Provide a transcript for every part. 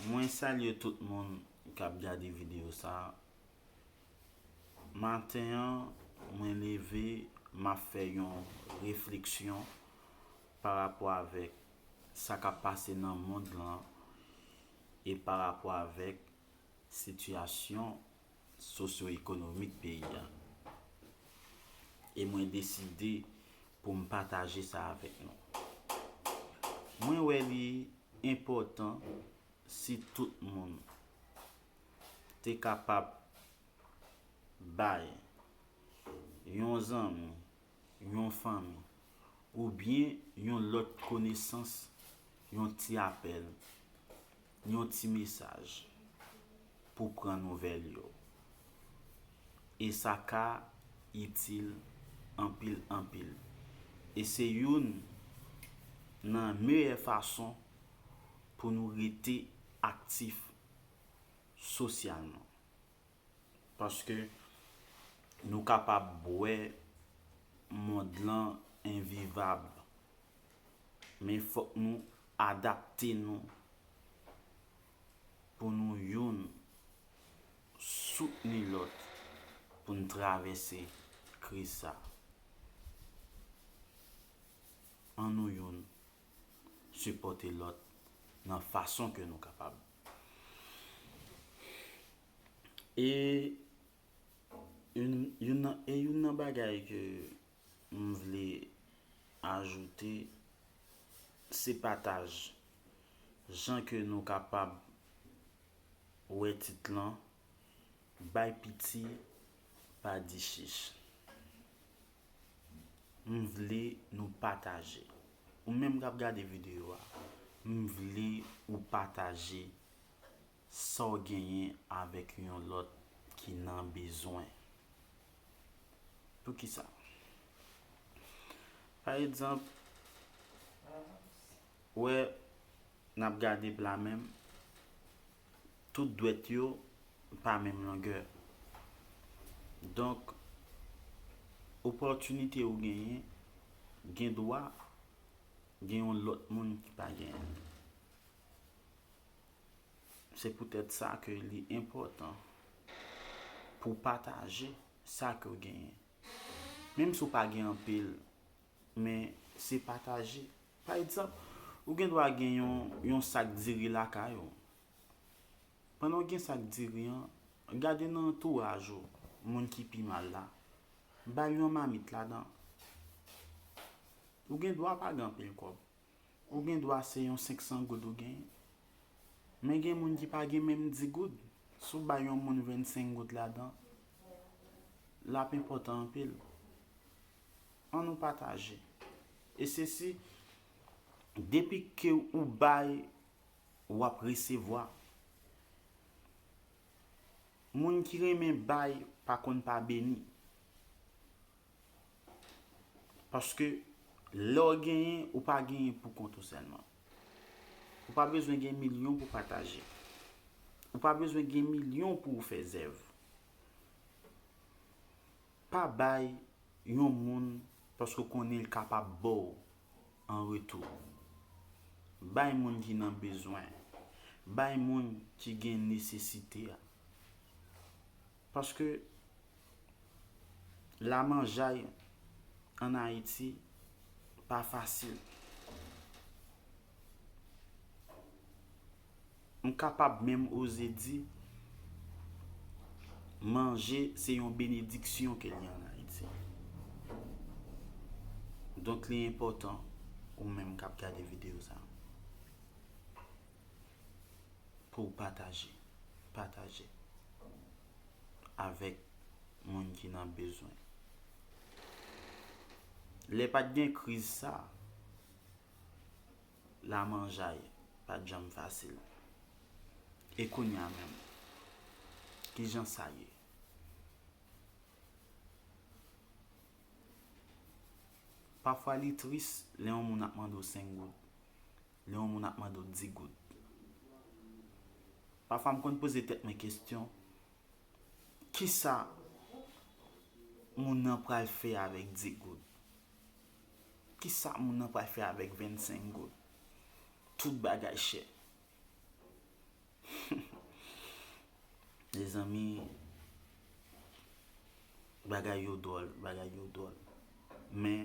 Mwen salye tout moun kap gade video sa. Maten an, mwen leve, ma fe yon refleksyon par rapport avek sa ka pase nan moun lan e par rapport avek situasyon sosyo-ekonomik peyi an. E mwen deside pou m pataje sa avek nou. Mwen wè li important si tout moun te kapab bay yon zanmi, yon fami, ou bien yon lot konesans, yon ti apel, yon ti mesaj pou pran nouvel yo. E sa ka itil anpil. E se yon nan meye fason pou nou rete aktif sosyalman. Paske nou kapab bwe mod lan invivab. Men fok nou adapte nou pou nou yon soutni lot pou nou travese kriz sa. An nou yon supporte lot nan fason ke nou kapab. E yon nan bagay ke m vle ajoute, se pataj. Jan ke nou kapab wè tit lan, bay piti pa di chiche. M vle nou pataje. Ou menm kap gade video a, m vle ou pataje sa ou genyen avek yon lot ki nan bezwen. Pou ki sa? Par exemple, wè nap gade pla menm, tout dwet yo pa menm langeur. Donk, opportunite ou genyen, gen doa, gen yon lot moun ki pa gen. Se poutet sa ke li important pou pataje sa ke ou genyen. Mem sou pa gen an pil, men se pataje. Par exemple, ou gen doa gen yon sak diri la kayo. Panon gen sak diri an, gade nan entourage ou, moun ki pi mal la, bay yon mamit la dan. Ou gen doa pa gan pil kob. Ou gen doa se yon 500 goud ou gen. Men gen moun ki pa gen menm 10 goud. Sou bay yon moun 25 goud la dan. La pe important pil. An nou pataje. E se si, depi ke ou bay, wap resevoa. Moun ki remen bay, pa kon pa beni. Paske, lò genyen ou pa genyen pou kontou selman. Ou pa bezwen gen milyon pou pataje. Ou pa bezwen gen milyon pou fe zev. Pa bay yon moun paske konen l kapab bo en retou. Bay moun ki nan bezwen. Bay moun ki gen nesesite. Paske la manjay en Haïti pa fasil. On kapab même ose di manger c'est une bénédiction qu'il y a en Haïti. Donc li important ou même kap gade vidéo ça pour partager avec moun qui nan besoin. Les pas gen crise ça, la manjaye pas jam facile. Et kounya même, qui j'en sa ye. Parfois li triste, le on moun ap mando 5 goud. Le on moun ap mando 10 goud. Parfois m kon pose tête mes questions. Qui ça moun nan pral fè avec 10 goud? Qui ça moun nan pral fè avec 25 goud? Tout bagay chè. Les amis, bagay yo dol. Men,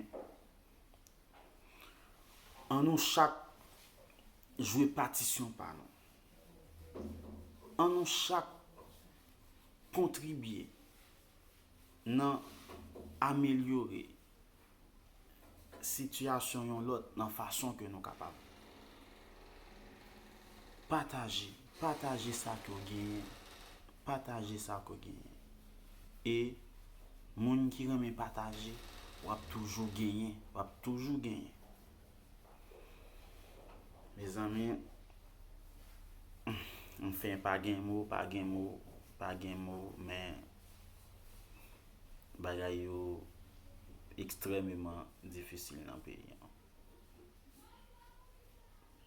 an nou chak jwe patisyon pa nou. An nou chak kontribye nan amelyore sityasyon yon lot nan fason ke nou kapab. Pataje sa ko genyen. E moun ki reme pataje, wap toujou genyen. Mes amis, enfin pa gen mot, men bagay yo ekstrememan difisil nan peyi an.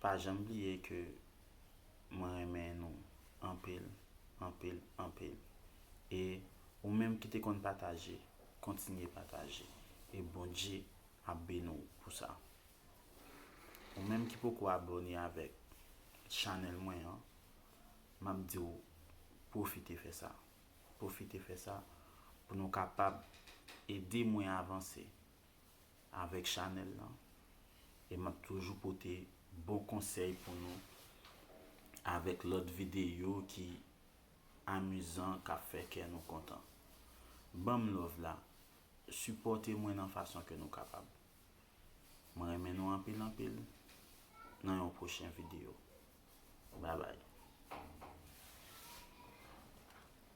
Pa jam bliye ke mwen remen nou anpil. E ou menm ki te kon pataje, kontinye pataje. E bon Dje abbe nou pou sa. Ou menm ki pou ko abone avek chanel mwen an, map di ou profite fe sa. Pou nou kapab ede mwen avanse avek chanel lan. E map toujou pote bon konsey pou nou avek lot videyo ki amuzan ka feke nou kontan. Bam love la, supporte mwen nan fason ke nou kapab. Mwen remen nou anpil nan yon prochen video. Bye bye.